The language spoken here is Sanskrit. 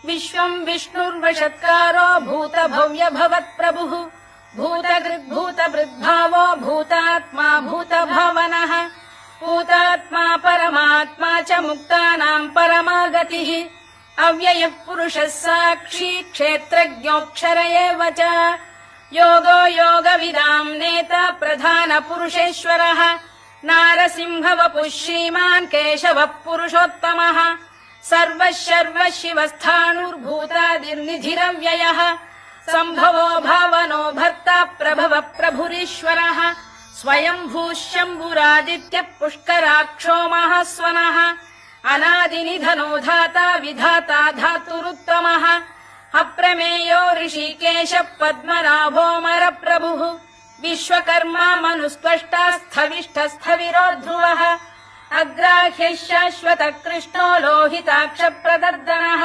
विश्वम् विष्णुर्वषत्कारो भूतभव्य भवत्प्रभुः भूतकृद्भूतभृद्भावो भूतात्मा भूतभावनः भूतात्मा परमात्मा च मुक्तानाम् परमा गतिः अव्ययः पुरुषः साक्षी क्षेत्रज्ञोऽक्षर एव च योगो योगविदाम् नेता प्रधानपुरुषेश्वरः नारसिंहवपुः श्रीमान् केशवः पुरुषोत्तमः सर्वः शर्वः शिवस्थाणुर्भूतादिर्निधिरव्ययः सम्भवो भावनो भर्ता प्रभवः प्रभुरीश्वरः स्वयम्भूः शम्भुरादित्यः पुष्कराक्षो महास्वनः अनादिनिधनो धाता विधाता धातुरुत्तमः अप्रमेयो ऋषिकेशः पद्मनाभोऽमरप्रभुः विश्वकर्मा मनुस्त्वष्टा स्थविष्ठस्थविरो ध्रुवः अग्राह्यः शाश्वतः कृष्णो लोहिताक्षप्रदर्दनः